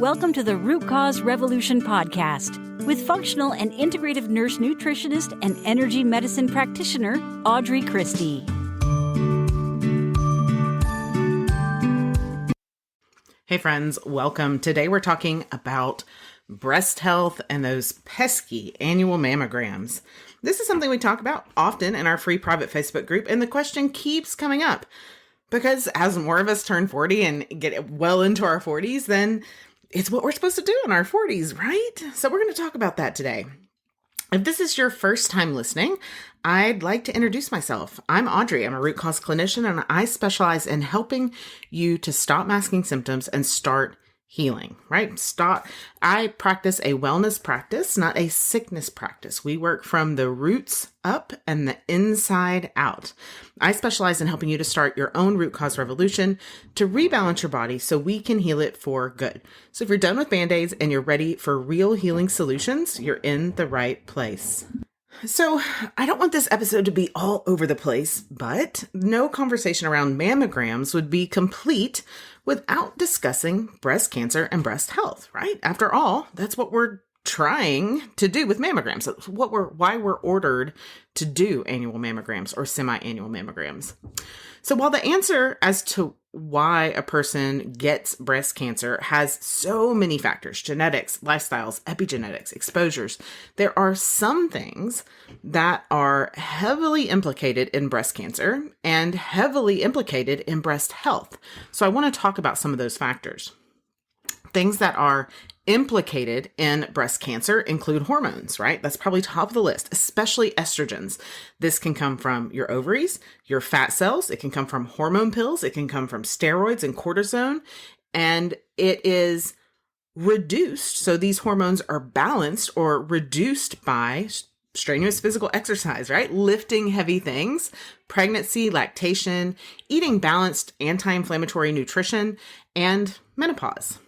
Welcome to the Root Cause Revolution podcast with functional and integrative nurse nutritionist and energy medicine practitioner, Audrey Christie. Hey friends, welcome. Today we're talking about breast health and those pesky annual mammograms. This is something we talk about often in our free private Facebook group, and the question keeps coming up because as more of us turn 40 and get well into our 40s, then it's what we're supposed to do in our 40s, right? So we're going to talk about that today. If this is your first time listening, I'd like to introduce myself. I'm Audrey. I'm a root cause clinician, and I specialize in helping you to stop masking symptoms and start healing, right? I practice a wellness practice, not a sickness practice. We work from the roots up and the inside out. I specialize in helping you to start your own root cause revolution to rebalance your body so we can heal it for good. So if you're done with Band-Aids and you're ready for real healing solutions, you're in the right place. So I don't want this episode to be all over the place, but no conversation around mammograms would be complete without discussing breast cancer and breast health, right? After all, that's what we're trying to do with mammograms. That's why we're ordered to do annual mammograms or semi-annual mammograms. So while the answer as to why a person gets breast cancer has so many factors, genetics, lifestyles, epigenetics, exposures, there are some things that are heavily implicated in breast cancer and heavily implicated in breast health. So I want to talk about some of those factors. Things that are implicated in breast cancer include hormones, right? That's probably top of the list, especially estrogens. This can come from your ovaries, your fat cells. It can come from hormone pills. It can come from steroids and cortisone. And it is reduced. So these hormones are balanced or reduced by strenuous physical exercise, right? Lifting heavy things, pregnancy, lactation, eating balanced anti-inflammatory nutrition, and menopause.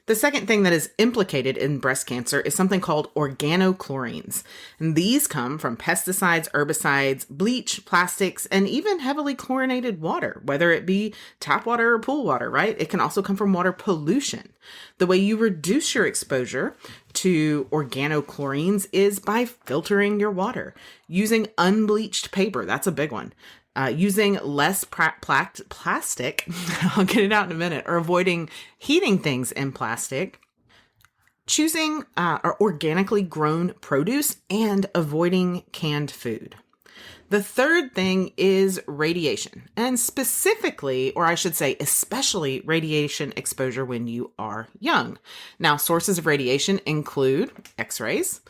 The second thing that is implicated in breast cancer is something called organochlorines. And these come from pesticides, herbicides, bleach, plastics, and even heavily chlorinated water, whether it be tap water or pool water, right? It can also come from water pollution. The way you reduce your exposure to organochlorines is by filtering your water, using unbleached paper. That's a big one. Using less plastic, I'll get it out in a minute, or avoiding heating things in plastic, choosing organically grown produce, and avoiding canned food. The third thing is radiation, and specifically, or I should say especially, radiation exposure when you are young. Now, sources of radiation include X-rays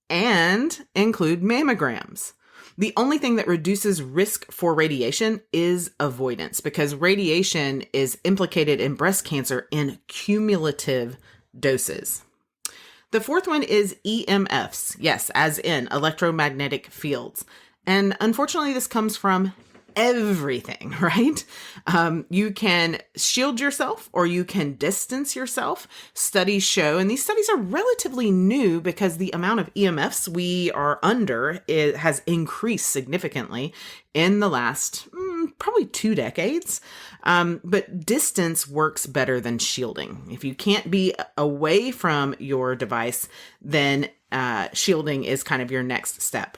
and include mammograms. The only thing that reduces risk for radiation is avoidance, because radiation is implicated in breast cancer in cumulative doses. The fourth one is EMFs. Yes, as in electromagnetic fields. And unfortunately, this comes from everything, right? You can shield yourself or you can distance yourself. Studies show, and these studies are relatively new because the amount of EMFs we are under has increased significantly in the last probably 2 decades. But distance works better than shielding. If you can't be away from your device, then shielding is kind of your next step.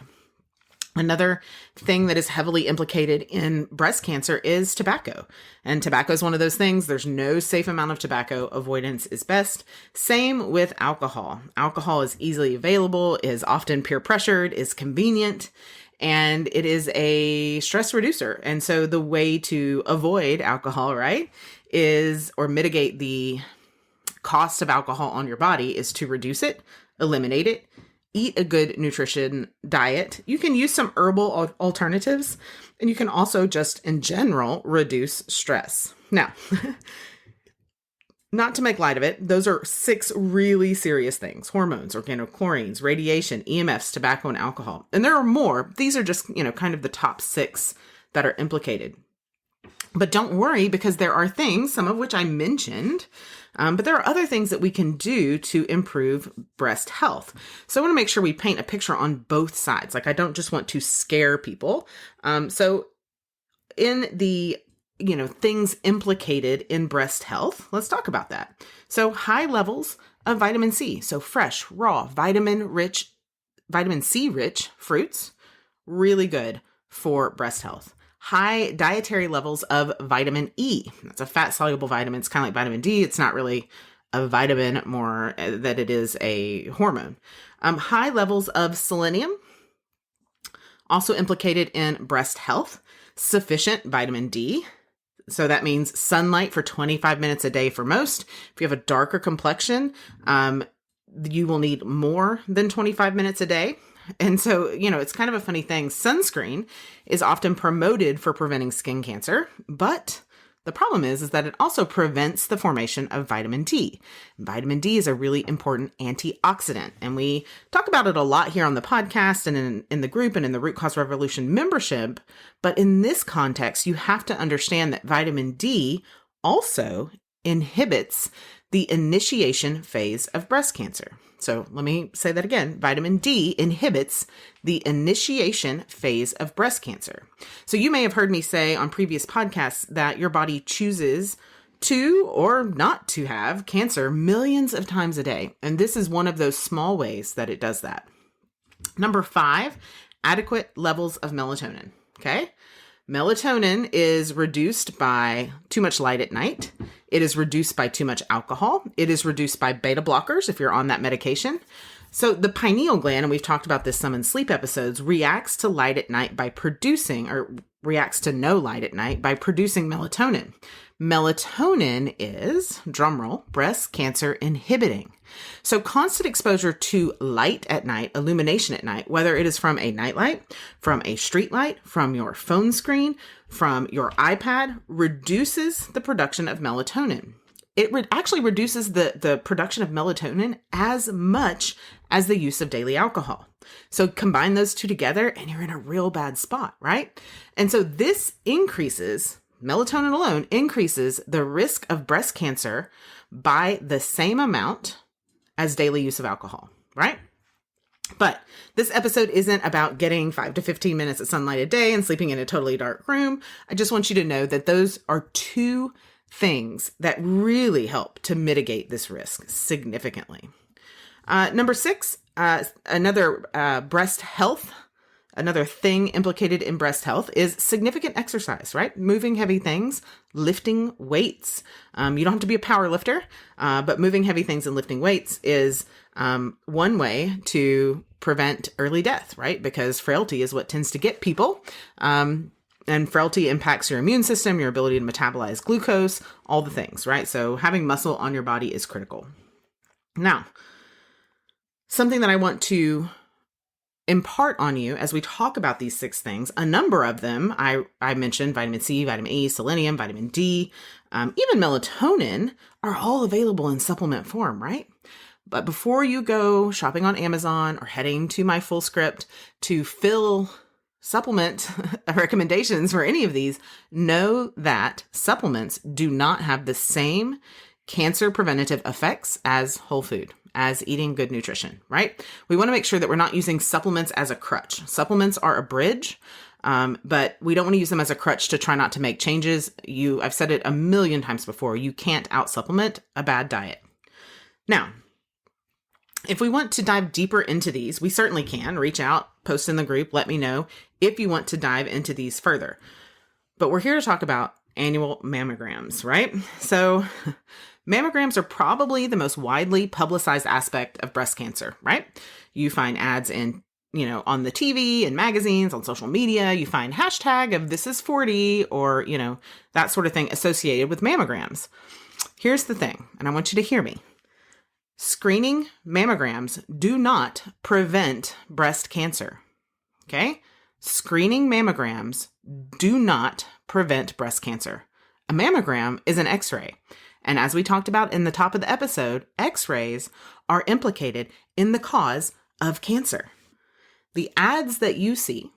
Another thing that is heavily implicated in breast cancer is tobacco. And tobacco is one of those things. There's no safe amount of tobacco. Avoidance is best. Same with alcohol. Alcohol is easily available, is often peer pressured, is convenient, and it is a stress reducer. And so the way to avoid alcohol, right, or mitigate the cost of alcohol on your body is to reduce it, eliminate it, eat a good nutrition diet. You can use some herbal alternatives, and you can also just in general reduce stress. Now, not to make light of it, those are 6 really serious things: hormones, organochlorines, radiation, EMFs, tobacco, and alcohol. And there are more. These are just, kind of the top 6 that are implicated. But don't worry, because there are things, some of which I mentioned, but there are other things that we can do to improve breast health. So I want to make sure we paint a picture on both sides. Like, I don't just want to scare people. So in the things implicated in breast health. Let's talk about that. So high levels of vitamin C. So fresh, raw, vitamin C rich fruits, really good for breast health. High dietary levels of vitamin E. That's a fat soluble vitamin. It's kind of like vitamin D. It's not really a vitamin, more that it is a hormone. High levels of selenium, also implicated in breast health. Sufficient vitamin D. So that means sunlight for 25 minutes a day for most. If you have a darker complexion, you will need more than 25 minutes a day. And so, it's kind of a funny thing. Sunscreen is often promoted for preventing skin cancer, but the problem is that it also prevents the formation of vitamin D. Vitamin D is a really important antioxidant, and we talk about it a lot here on the podcast and in the group and in the Root Cause Revolution membership. But in this context, you have to understand that vitamin D also inhibits the initiation phase of breast cancer. So let me say that again. Vitamin D inhibits the initiation phase of breast cancer. So you may have heard me say on previous podcasts that your body chooses to or not to have cancer millions of times a day. And this is one of those small ways that it does that. Number 5, adequate levels of melatonin. Okay. Melatonin is reduced by too much light at night. It is reduced by too much alcohol. It is reduced by beta blockers if you're on that medication. So the pineal gland, and we've talked about this some in sleep episodes, reacts to light at night by producing, or reacts to no light at night by producing melatonin. Melatonin is, drumroll, breast cancer inhibiting. So constant exposure to light at night, illumination at night, whether it is from a nightlight, from a street light, from your phone screen, from your iPad, reduces the production of melatonin. It actually reduces the production of melatonin as much as the use of daily alcohol. So combine those two together and you're in a real bad spot, right? And so this increases, melatonin alone increases the risk of breast cancer by the same amount as daily use of alcohol, right? But this episode isn't about getting 5 to 15 minutes of sunlight a day and sleeping in a totally dark room. I just want you to know that those are two things that really help to mitigate this risk significantly. Number 6, another breast health. Another thing implicated in breast health is significant exercise, right? Moving heavy things, lifting weights. You don't have to be a power lifter, but moving heavy things and lifting weights is one way to prevent early death, right? Because frailty is what tends to get people. And frailty impacts your immune system, your ability to metabolize glucose, all the things, right? So having muscle on your body is critical. Now, something that I want to impart on you as we talk about these 6 things, a number of them, I mentioned vitamin C, vitamin E, selenium, vitamin D, even melatonin are all available in supplement form, right? But before you go shopping on Amazon or heading to my full script to fill supplement recommendations for any of these, know that supplements do not have the same cancer preventative effects as whole food, as eating good nutrition, right? We want to make sure that we're not using supplements as a crutch. Supplements are a bridge, but we don't want to use them as a crutch to try not to make changes. I've said it a million times before, you can't out-supplement a bad diet. Now, if we want to dive deeper into these, we certainly can. Reach out, post in the group, let me know if you want to dive into these further. But we're here to talk about annual mammograms, right? So mammograms are probably the most widely publicized aspect of breast cancer, right? You find ads on the TV and magazines, on social media. You find hashtag of this is 40 or, that sort of thing associated with mammograms. Here's the thing, and I want you to hear me. Screening mammograms do not prevent breast cancer, okay? Screening mammograms do not prevent breast cancer. A mammogram is an X-ray. And as we talked about in the top of the episode, X-rays are implicated in the cause of cancer. The ads that you see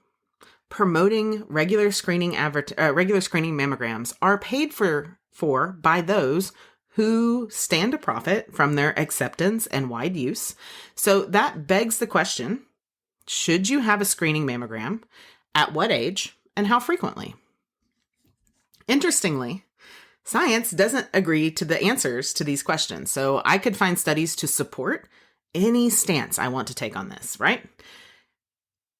promoting regular screening mammograms are paid for by those who stand to profit from their acceptance and wide use. So that begs the question, should you have a screening mammogram? At what age and how frequently? Interestingly, science doesn't agree to the answers to these questions. So I could find studies to support any stance I want to take on this, right?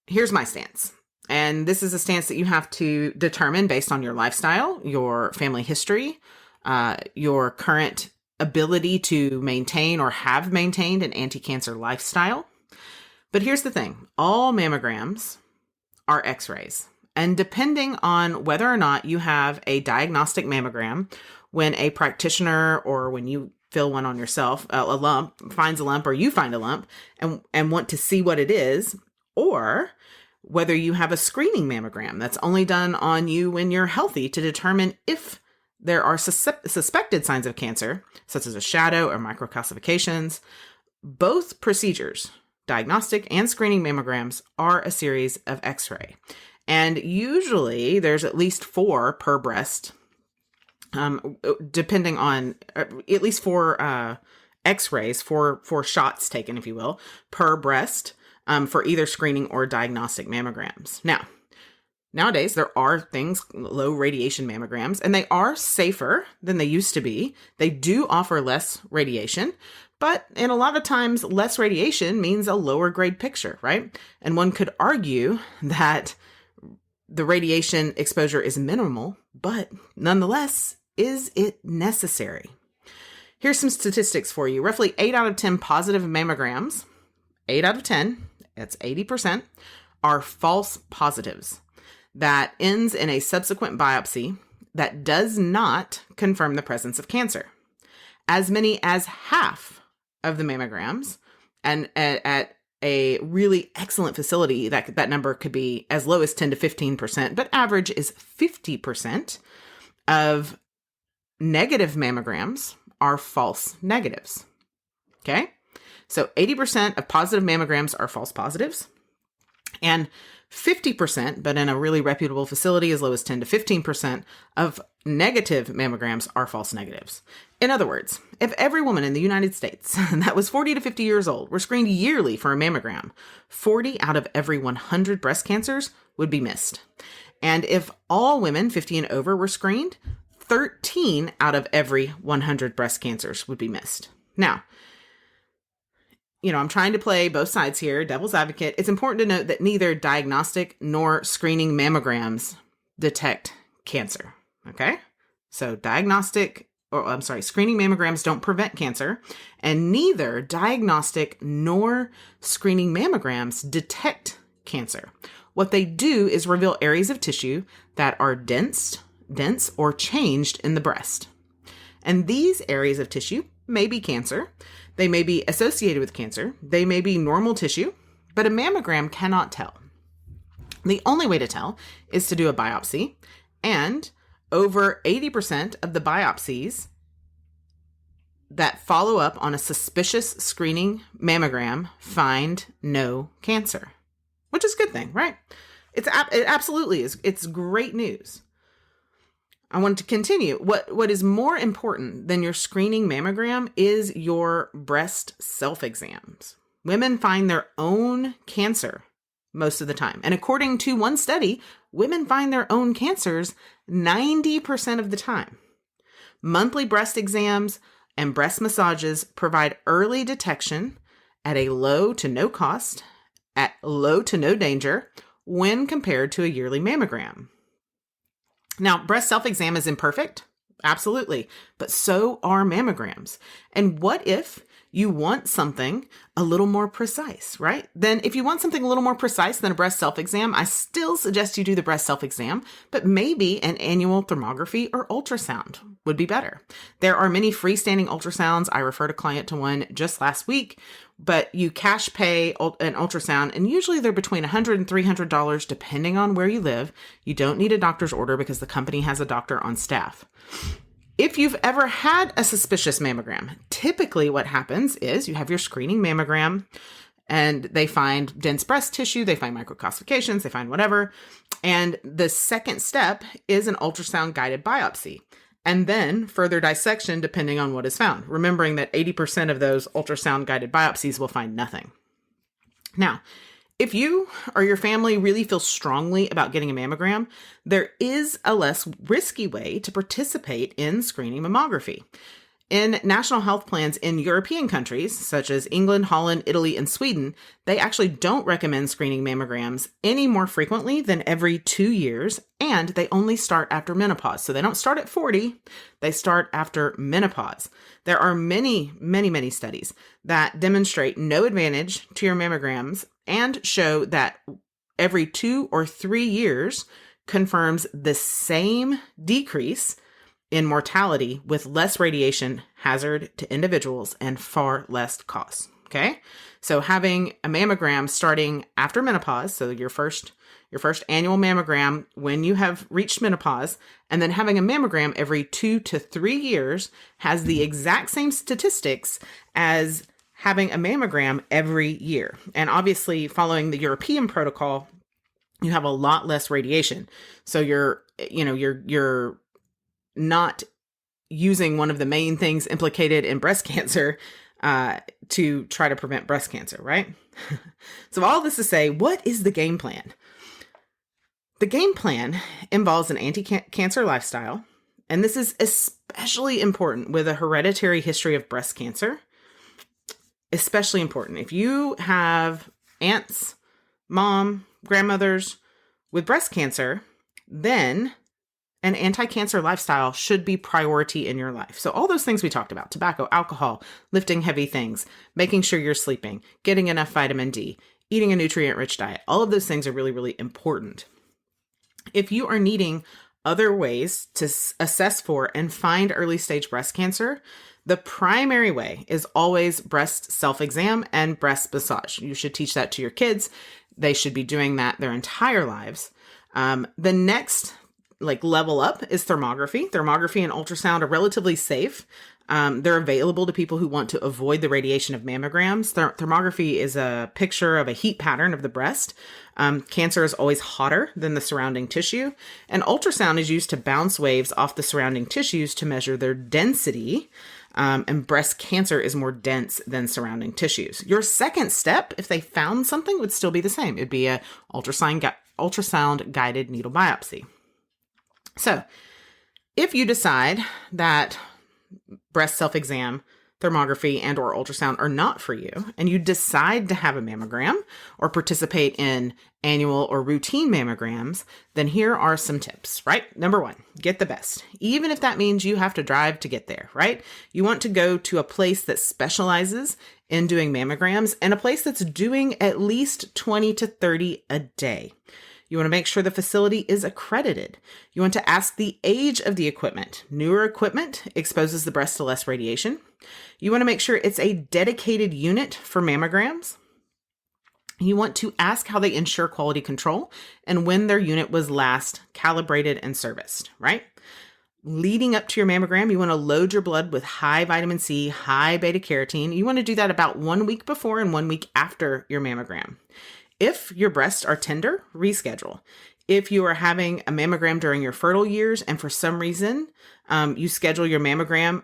Here's my stance. And this is a stance that you have to determine based on your lifestyle, your family history, your current ability to maintain or have maintained an anti-cancer lifestyle. But here's the thing. All mammograms are x-rays. And depending on whether or not you have a diagnostic mammogram, when a practitioner or when you feel one on yourself, a lump, finds a lump or you find a lump and want to see what it is, or whether you have a screening mammogram that's only done on you when you're healthy to determine if there are suspected signs of cancer, such as a shadow or microcalcifications. Both procedures, diagnostic and screening mammograms, are a series of x-ray. And usually there's at least 4 per breast, depending on at least 4 x-rays, 4 shots taken, if you will, per breast for either screening or diagnostic mammograms. Now, nowadays, there are things, low radiation mammograms, and they are safer than they used to be. They do offer less radiation, but in a lot of times, less radiation means a lower grade picture, right? And one could argue that the radiation exposure is minimal, but nonetheless, is it necessary? Here's some statistics for you. Roughly 8 out of 10 positive mammograms, 8 out of 10, that's 80%, are false positives. That ends in a subsequent biopsy that does not confirm the presence of cancer. As many as half of the mammograms, and at a really excellent facility, that number could be as low as 10 to 15%, but average is 50% of negative mammograms are false negatives. Okay? So 80% of positive mammograms are false positives, and 50%, but in a really reputable facility, as low as 10 to 15% of negative mammograms are false negatives. In other words, if every woman in the United States that was 40 to 50 years old were screened yearly for a mammogram, 40 out of every 100 breast cancers would be missed. And if all women 50 and over were screened, 13 out of every 100 breast cancers would be missed. Now, I'm trying to play both sides here, devil's advocate. It's important to note that neither diagnostic nor screening mammograms detect cancer. Okay? So screening mammograms don't prevent cancer, and neither diagnostic nor screening mammograms detect cancer. What they do is reveal areas of tissue that are dense or changed in the breast. And these areas of tissue may be cancer. They may be associated with cancer. They may be normal tissue, but a mammogram cannot tell. The only way to tell is to do a biopsy, and over 80% of the biopsies that follow up on a suspicious screening mammogram find no cancer, which is a good thing, right? It absolutely is. It's great news. I want to continue. What is more important than your screening mammogram is your breast self-exams. Women find their own cancer most of the time. And according to one study, women find their own cancers 90% of the time. Monthly breast exams and breast massages provide early detection at a low to no cost, at low to no danger when compared to a yearly mammogram. Now, breast self-exam is imperfect, absolutely, but so are mammograms. And what if you want something a little more precise, right? Then if you want something a little more precise than a breast self-exam, I still suggest you do the breast self-exam, but maybe an annual thermography or ultrasound would be better. There are many freestanding ultrasounds. I referred a client to one just last week, but you cash pay an ultrasound, and usually they're between $100 and $300 depending on where you live. You don't need a doctor's order because the company has a doctor on staff. If you've ever had a suspicious mammogram, typically what happens is you have your screening mammogram and they find dense breast tissue, they find microcalcifications, they find whatever. And the second step is an ultrasound guided biopsy, and then further dissection depending on what is found, remembering that 80% of those ultrasound guided biopsies will find nothing. Now, If you or your family really feel strongly about getting a mammogram, there is a less risky way to participate in screening mammography. In national health plans in European countries, such as England, Holland, Italy, and Sweden, they actually don't recommend screening mammograms any more frequently than every 2 years, and they only start after menopause. So they don't start at 40, they start after menopause. There are many, many, many studies that demonstrate no advantage to your mammograms and show that every 2 or 3 years confirms the same decrease in mortality with less radiation hazard to individuals and far less costs. Okay. So having a mammogram starting after menopause, so your first annual mammogram when you have reached menopause, and then having a mammogram every 2 to 3 years has the exact same statistics as having a mammogram every year. And obviously following the European protocol, you have a lot less radiation. So you're not using one of the main things implicated in breast cancer to try to prevent breast cancer, right? So all this to say, what is the game plan? The game plan involves an anti-cancer lifestyle, and this is especially important with a hereditary history of breast cancer. Especially important. If you have aunts, mom, grandmothers with breast cancer, then an anti-cancer lifestyle should be priority in your life. So all those things we talked about, tobacco, alcohol, lifting heavy things, making sure you're sleeping, getting enough vitamin D, eating a nutrient-rich diet, all of those things are really, really important. If you are needing other ways to assess for and find early stage breast cancer, the primary way is always breast self-exam and breast massage. You should teach that to your kids. They should be doing that their entire lives. The next level up is thermography. Thermography and ultrasound are relatively safe. They're available to people who want to avoid the radiation of mammograms. Thermography is a picture of a heat pattern of the breast. Cancer is always hotter than the surrounding tissue. And ultrasound is used to bounce waves off the surrounding tissues to measure their density. And breast cancer is more dense than surrounding tissues. Your second step, if they found something, would still be the same. It'd be a ultrasound guided needle biopsy. So if you decide that breast self-exam, thermography, and or ultrasound are not for you, and you decide to have a mammogram or participate in annual or routine mammograms, then here are some tips, right? Number 1, get the best, even if that means you have to drive to get there, right? You want to go to a place that specializes in doing mammograms and a place that's doing at least 20 to 30 a day. You want to make sure the facility is accredited. You want to ask the age of the equipment. Newer equipment exposes the breast to less radiation. You want to make sure it's a dedicated unit for mammograms. You want to ask how they ensure quality control and when their unit was last calibrated and serviced, right? Leading up to your mammogram, you want to load your blood with high vitamin C, high beta carotene. You want to do that about 1 week before and 1 week after your mammogram. If your breasts are tender, reschedule. If you are having a mammogram during your fertile years and for some reason you schedule your mammogram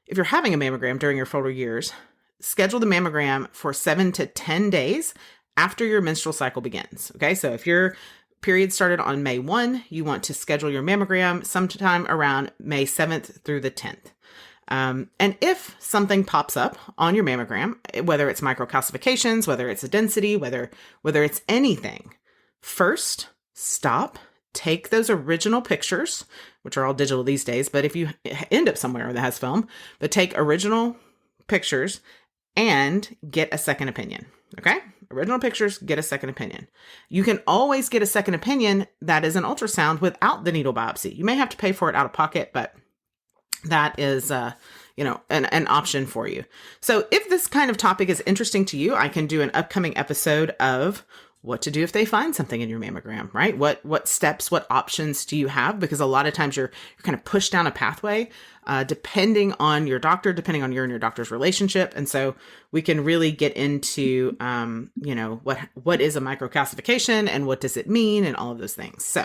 if you're having a mammogram during your fertile years, schedule the mammogram for 7 to 10 days after your menstrual cycle begins. Okay, so if your period started on May 1, you want to schedule your mammogram sometime around May 7th through the 10th. And if something pops up on your mammogram, whether it's microcalcifications, whether it's a density, whether it's anything, first stop, take those original pictures, which are all digital these days, but if you end up somewhere that has film, but take original pictures and get a second opinion. Okay? Original pictures, get a second opinion. You can always get a second opinion that is an ultrasound without the needle biopsy. You may have to pay for it out of pocket, but that is, an option for you. So if this kind of topic is interesting to you, I can do an upcoming episode of what to do if they find something in your mammogram, right? What steps, what options do you have? Because a lot of times you're kind of pushed down a pathway, depending on your doctor, depending on your and your doctor's relationship. And so we can really get into, what is a microcalcification and what does it mean and all of those things. So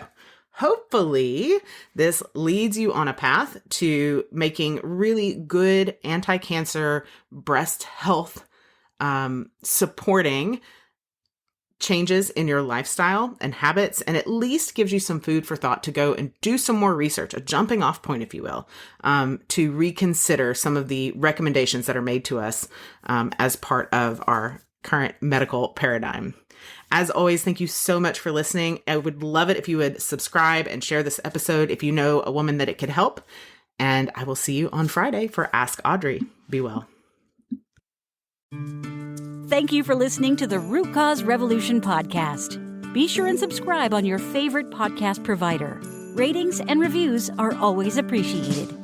hopefully this leads you on a path to making really good anti-cancer breast health supporting changes in your lifestyle and habits, and at least gives you some food for thought to go and do some more research, a jumping off point, if you will, to reconsider some of the recommendations that are made to us as part of our current medical paradigm. As always, thank you so much for listening. I would love it if you would subscribe and share this episode if you know a woman that it could help. And I will see you on Friday for Ask Audrey. Be well. Thank you for listening to the Root Cause Revolution podcast. Be sure and subscribe on your favorite podcast provider. Ratings and reviews are always appreciated.